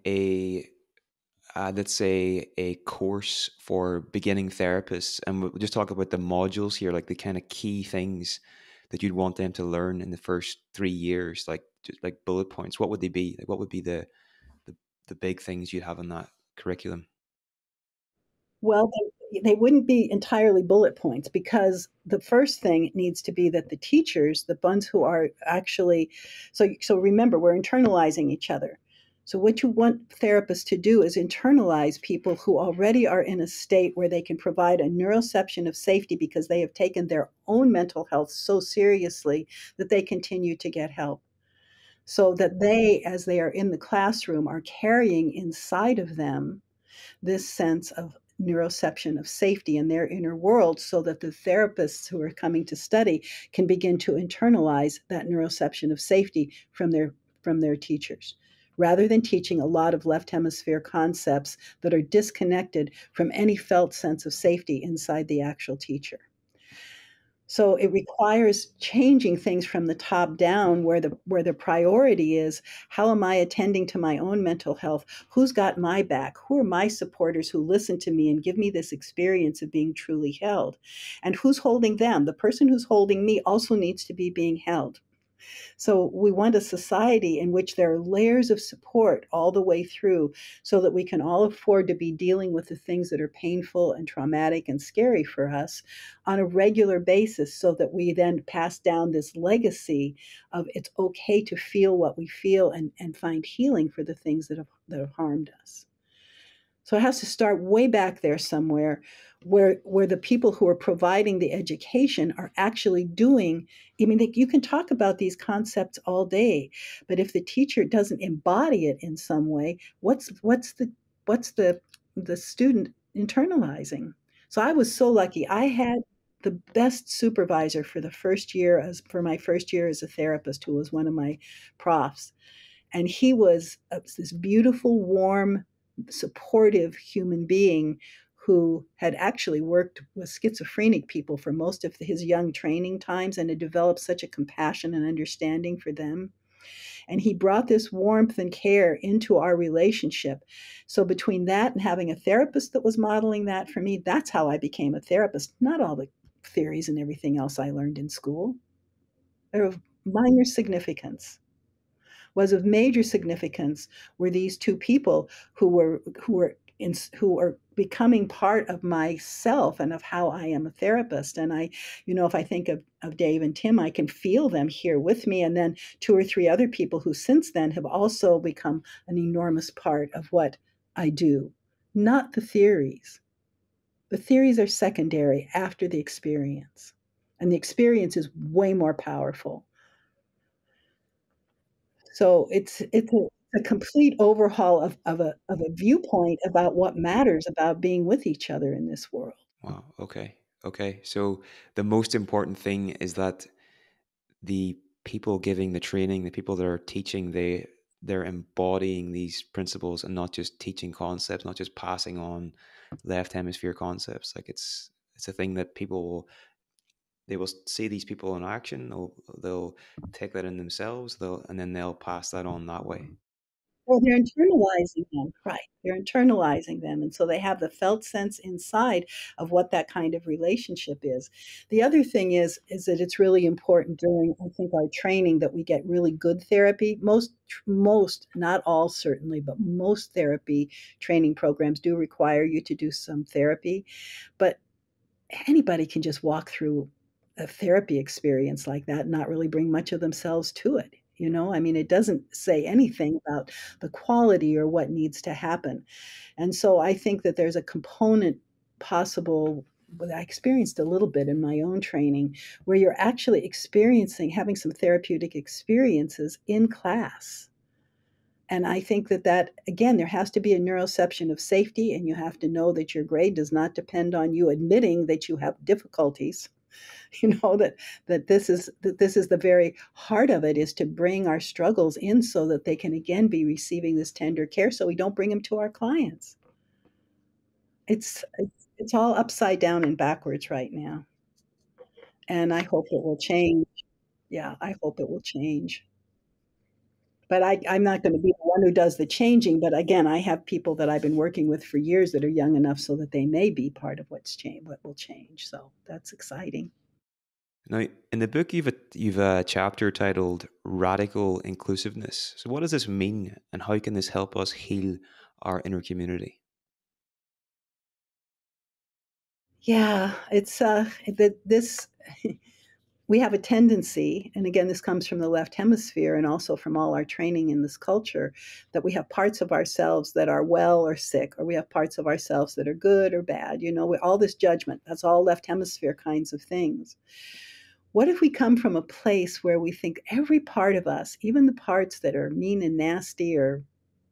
let's say a course for beginning therapists, and we'll just talk about the modules here, like the kind of key things that you'd want them to learn in the first 3 years, like just like bullet points, what would they be? Like, what would be the, the big things you'd have in that curriculum? Well, they wouldn't be entirely bullet points, because the first thing needs to be that the teachers, the ones who are actually, so remember, we're internalizing each other. So what you want therapists to do is internalize people who already are in a state where they can provide a neuroception of safety because they have taken their own mental health so seriously that they continue to get help. So that they, as they are in the classroom, are carrying inside of them this sense of neuroception of safety in their inner world, so that the therapists who are coming to study can begin to internalize that neuroception of safety from their teachers, rather than teaching a lot of left hemisphere concepts that are disconnected from any felt sense of safety inside the actual teacher. So it requires changing things from the top down, where the priority is, how am I attending to my own mental health? Who's got my back? Who are my supporters who listen to me and give me this experience of being truly held? And who's holding them? The person who's holding me also needs to be being held. So we want a society in which there are layers of support all the way through, so that we can all afford to be dealing with the things that are painful and traumatic and scary for us on a regular basis, so that we then pass down this legacy of it's okay to feel what we feel, and find healing for the things that have harmed us. So it has to start way back there somewhere, where the people who are providing the education are actually doing. I mean, you can talk about these concepts all day, but if the teacher doesn't embody it in some way, what's the student internalizing? So I was so lucky. I had the best supervisor for my first year as a therapist, who was one of my profs. And he was this beautiful, warm, supportive human being who had actually worked with schizophrenic people for most of his young training times, and had developed such a compassion and understanding for them. And he brought this warmth and care into our relationship. So between that and having a therapist that was modeling that for me, that's how I became a therapist, not all the theories and everything else I learned in school. They're of minor significance. Was of major significance were these two people who are becoming part of myself and of how I am a therapist. And if I think of Dave and Tim, I can feel them here with me. And then two or three other people who since then have also become an enormous part of what I do. Not the theories. The theories are secondary after the experience. And the experience is way more powerful. So it's a complete overhaul of a viewpoint about what matters about being with each other in this world. Wow. Okay. Okay. So the most important thing is that the people giving the training, the people that are teaching, they're embodying these principles and not just teaching concepts, not just passing on left hemisphere concepts. Like it's a thing that they will see these people in action. They'll take that in themselves. And then they'll pass that on that way. Well, they're internalizing them, right? They're internalizing them, and so they have the felt sense inside of what that kind of relationship is. The other thing is that it's really important during, I think, our training, that we get really good therapy. Most, not all certainly, but most therapy training programs do require you to do some therapy, but anybody can just walk through a therapy experience like that and not really bring much of themselves to it. You know, I mean, it doesn't say anything about the quality or what needs to happen. And so I think that there's a component possible that I experienced a little bit in my own training where you're actually experiencing having some therapeutic experiences in class. And I think that again, there has to be a neuroception of safety, and you have to know that your grade does not depend on you admitting that you have difficulties. You know that this is the very heart of it, is to bring our struggles in so that they can again be receiving this tender care, so we don't bring them to our clients. It's all upside down and backwards right now, and I hope it will change. Yeah, I hope it will change. But I'm not going to be the one who does the changing. But again, I have people that I've been working with for years that are young enough so that they may be part of what will change. So that's exciting. Now, in the book, you've a chapter titled "Radical Inclusiveness." So, what does this mean, and how can this help us heal our inner community? Yeah, it's that this we have a tendency, and again, this comes from the left hemisphere and also from all our training in this culture, that we have parts of ourselves that are well or sick, or we have parts of ourselves that are good or bad. You know, all this judgment, that's all left hemisphere kinds of things. What if we come from a place where we think every part of us, even the parts that are mean and nasty or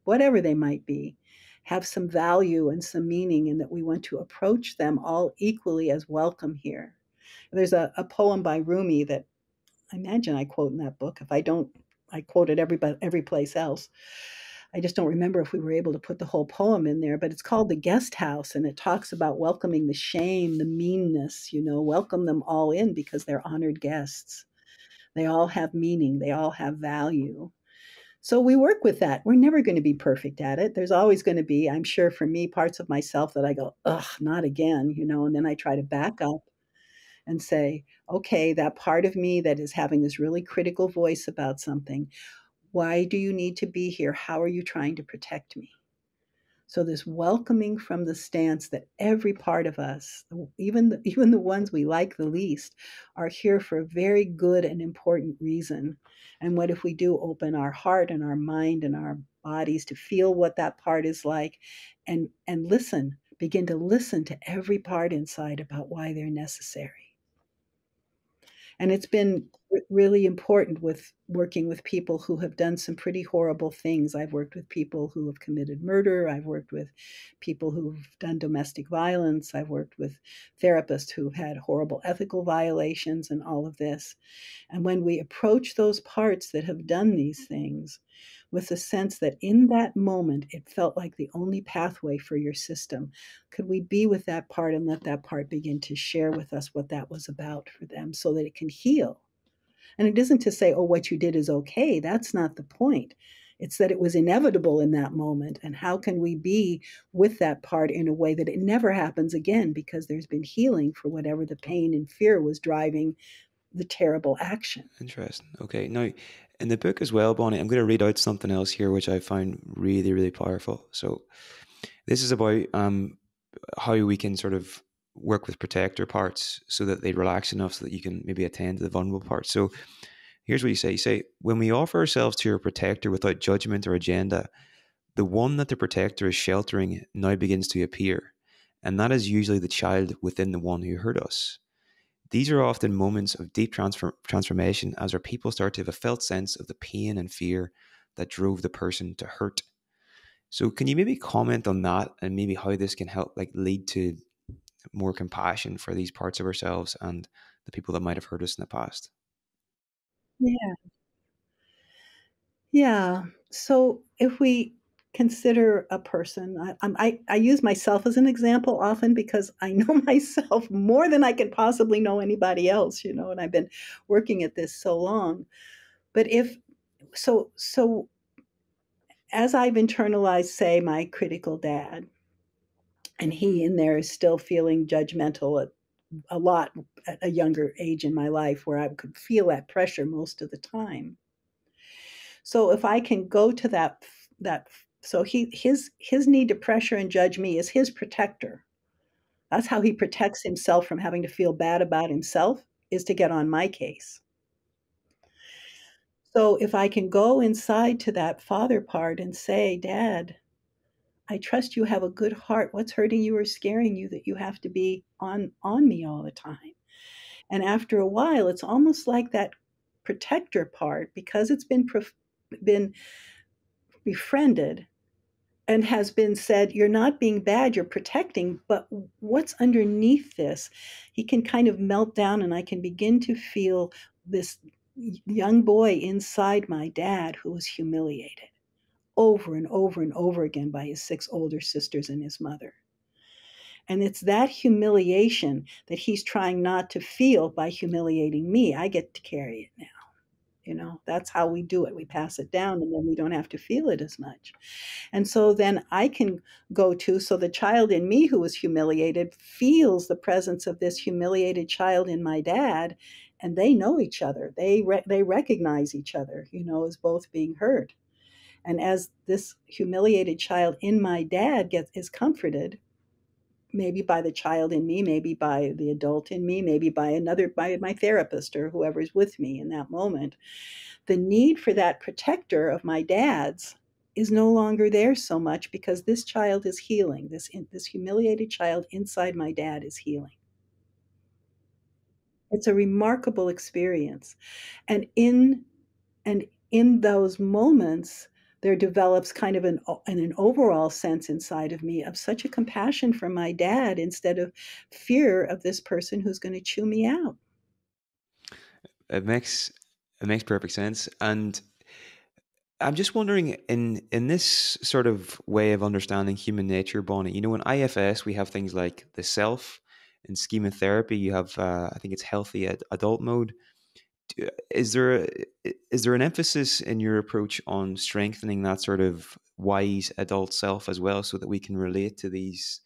whatever they might be, have some value and some meaning, and that we want to approach them all equally as welcome here? There's a poem by Rumi that I imagine I quote in that book. If I don't, I quote it every place else. I just don't remember if we were able to put the whole poem in there, but it's called The Guest House, and it talks about welcoming the shame, the meanness, you know, welcome them all in because they're honored guests. They all have meaning, they all have value. So we work with that. We're never going to be perfect at it. There's always going to be, I'm sure for me, parts of myself that I go, ugh, not again, you know, and then I try to back up and say, okay, that part of me that is having this really critical voice about something, why do you need to be here? How are you trying to protect me? So this welcoming from the stance that every part of us, even the ones we like the least, are here for a very good and important reason. And what if we do open our heart and our mind and our bodies to feel what that part is like, and listen, begin to listen to every part inside about why they're necessary. And it's been really important with working with people who have done some pretty horrible things. I've worked with people who have committed murder. I've worked with people who've done domestic violence. I've worked with therapists who've had horrible ethical violations and all of this. And when we approach those parts that have done these things with the sense that in that moment it felt like the only pathway for your system, could we be with that part and let that part begin to share with us what that was about for them so that it can heal? And it isn't to say, oh, what you did is okay. That's not the point. It's that it was inevitable in that moment. And how can we be with that part in a way that it never happens again because there's been healing for whatever the pain and fear was driving the terrible action? Interesting. Okay. Now, in the book as well, Bonnie, I'm going to read out something else here which I found really, really powerful. So, this is about how we can sort of work with protector parts so that they relax enough so that you can maybe attend to the vulnerable parts. So, here's what you say. You say, when we offer ourselves to your protector without judgment or agenda, the one that the protector is sheltering now begins to appear. And that is usually the child within the one who hurt us. These are often moments of deep transformation as our people start to have a felt sense of the pain and fear that drove the person to hurt. So, can you maybe comment on that and maybe how this can help, like, lead to more compassion for these parts of ourselves and the people that might have hurt us in the past? Yeah. Yeah. So if we consider a person, I use myself as an example often because I know myself more than I can possibly know anybody else, you know, and I've been working at this so long. But if so as I've internalized, say, my critical dad, and he in there is still feeling judgmental a lot at a younger age in my life where I could feel that pressure most of the time. So if I can go to that so his need to pressure and judge me is his protector. That's how he protects himself from having to feel bad about himself, is to get on my case. So if I can go inside to that father part and say, Dad, I trust you have a good heart. What's hurting you or scaring you that you have to be on me all the time? And after a while, it's almost like that protector part, because it's been befriended and has been said, you're not being bad, you're protecting, but what's underneath this? He can kind of melt down, and I can begin to feel this young boy inside my dad who was humiliated over and over and over again by his six older sisters and his mother. And it's that humiliation that he's trying not to feel by humiliating me. I get to carry it now. That's how we do it. We pass it down, and then we don't have to feel it as much. And so then I can so the child in me who was humiliated feels the presence of this humiliated child in my dad, and they know each other. They recognize each other, as both being hurt. And as this humiliated child in my dad is comforted, maybe by the child in me, maybe by the adult in me, maybe by my therapist or whoever's with me in that moment, the need for that protector of my dad's is no longer there so much, because this child is healing. This humiliated child inside my dad is healing. It's a remarkable experience. And in those moments, there develops kind of an overall sense inside of me of such a compassion for my dad, instead of fear of this person who's going to chew me out. It makes it makes perfect sense. And I'm just wondering, in this sort of way of understanding human nature, Bonnie, in IFS we have things like the self. In schema therapy, you have I think it's healthy adult mode. Is there an emphasis in your approach on strengthening that sort of wise adult self as well, so that we can relate to these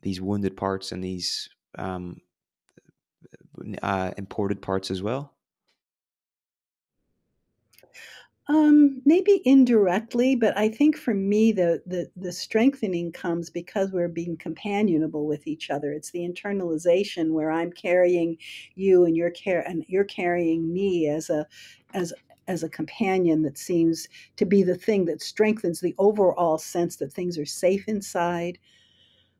wounded parts and these imported parts as well? Maybe indirectly, but I think for me, the strengthening comes because we're being companionable with each other. It's the internalization where I'm carrying you, and you're carrying me as as a companion, that seems to be the thing that strengthens the overall sense that things are safe inside,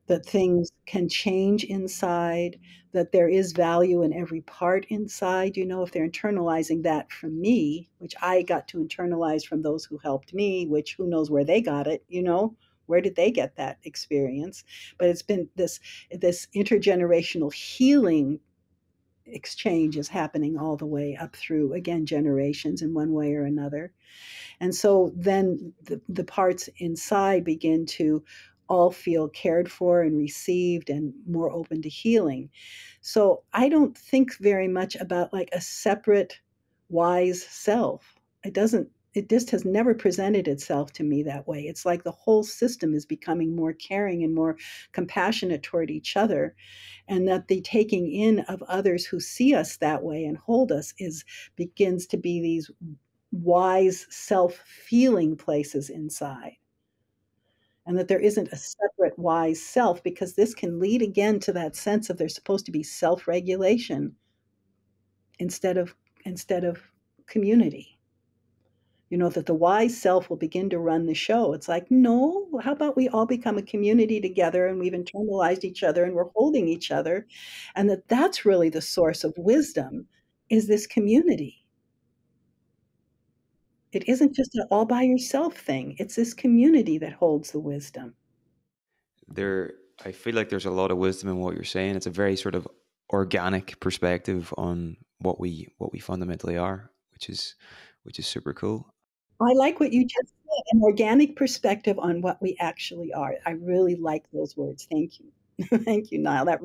that things can change inside, that there is value in every part inside. If they're internalizing that from me, which I got to internalize from those who helped me, which who knows where they got it. Where did they get that experience? But it's been this intergenerational healing exchange is happening all the way up through, again, generations in one way or another. And so then the parts inside begin to all feel cared for and received and more open to healing. So I don't think very much about like a separate wise self. It just has never presented itself to me that way. It's like the whole system is becoming more caring and more compassionate toward each other, and that the taking in of others who see us that way and hold us is begins to be these wise self-feeling places inside, and that there isn't a separate wise self, because this can lead again to that sense of there's supposed to be self-regulation instead of instead of community. That the wise self will begin to run the show. It's like, no, how about we all become a community together, and we've internalized each other and we're holding each other, and that's really the source of wisdom, is this community. It isn't just an all by yourself thing. It's this community that holds the wisdom. There, I feel like there's a lot of wisdom in what you're saying. It's a very sort of organic perspective on what we fundamentally are, which is super cool. I like what you just said, an organic perspective on what we actually are. I really like those words. Thank you. Thank you, Niall. That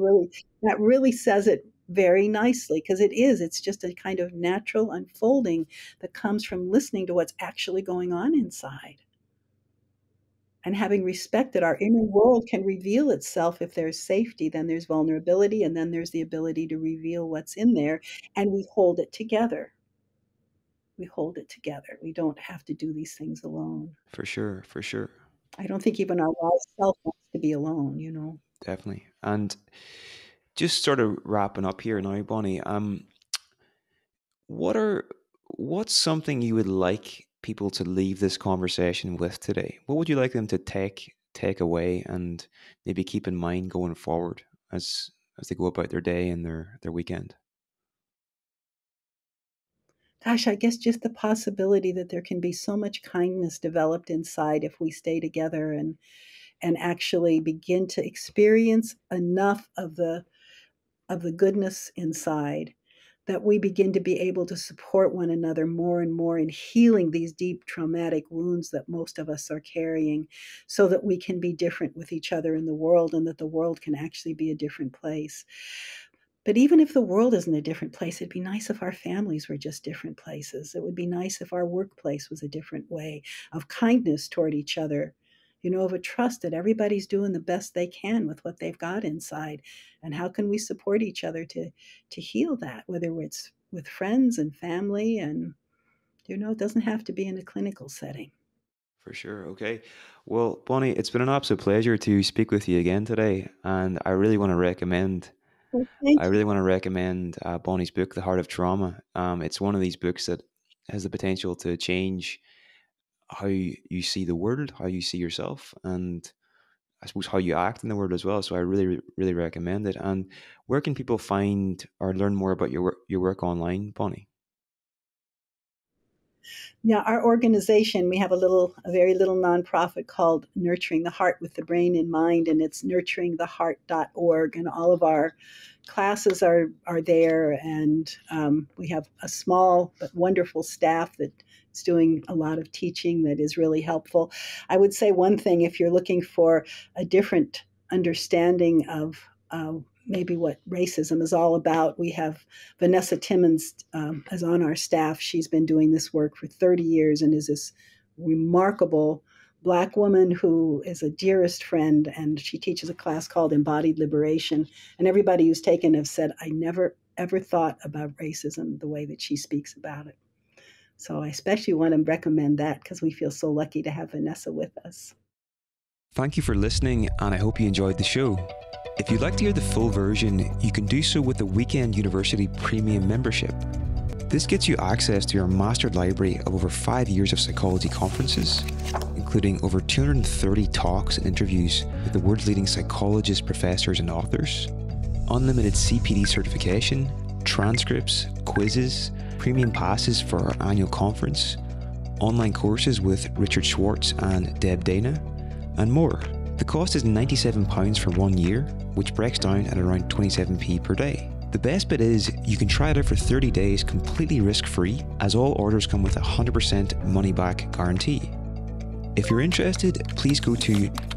really says it very nicely, because it's just a kind of natural unfolding that comes from listening to what's actually going on inside, and having respect that our inner world can reveal itself. If there's safety, then there's vulnerability, and then there's the ability to reveal what's in there, and we hold it together. We hold it together. We don't have to do these things alone. For sure, for sure, I don't think even our wise self wants to be alone. definitely. And just sort of wrapping up here now, Bonnie. What are what's something you would like people to leave this conversation with today? What would you like them to take away and maybe keep in mind going forward as they go about their day and their weekend? Gosh, I guess just the possibility that there can be so much kindness developed inside if we stay together and actually begin to experience enough of the goodness inside that we begin to be able to support one another more and more in healing these deep traumatic wounds that most of us are carrying, so that we can be different with each other in the world and that the world can actually be a different place. But even if the world isn't a different place, it'd be nice if our families were just different places. It would be nice if our workplace was a different way of kindness toward each other, of a trust that everybody's doing the best they can with what they've got inside. And how can we support each other to heal that, whether it's with friends and family, and it doesn't have to be in a clinical setting. For sure. Okay. Well, Bonnie, it's been an absolute pleasure to speak with you again today, and Well, thank I you. really want to recommend Bonnie's book, The Heart of Trauma. It's one of these books that has the potential to change how you see the world, how you see yourself, and I suppose how you act in the world as well. So I really, really recommend it. And where can people find or learn more about your work online, Bonnie? Yeah, our organization, we have a very little nonprofit called Nurturing the Heart with the Brain in Mind, and it's nurturingtheheart.org. And all of our classes are there, and we have a small but wonderful staff that is doing a lot of teaching that is really helpful. I would say one thing, if you're looking for a different understanding of maybe what racism is all about, we have Vanessa Timmons is on our staff. She's been doing this work for 30 years and is this remarkable Black woman who is a dearest friend, and she teaches a class called Embodied Liberation. And everybody who's taken have said, I never ever thought about racism the way that she speaks about it. So I especially want to recommend that because we feel so lucky to have Vanessa with us. Thank you for listening, and I hope you enjoyed the show. If you'd like to hear the full version, you can do so with the Weekend University Premium membership. This gets you access to our mastered library of over 5 years of psychology conferences, including over 230 talks and interviews with the world's leading psychologists, professors, and authors, unlimited CPD certification, transcripts, quizzes, premium passes for our annual conference, online courses with Richard Schwartz and Deb Dana, and more. The cost is £97 for 1 year, which breaks down at around 27p per day. The best bit is you can try it out for 30 days completely risk-free, as all orders come with a 100% money-back guarantee. If you're interested, please go to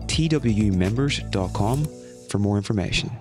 twmembers.com for more information.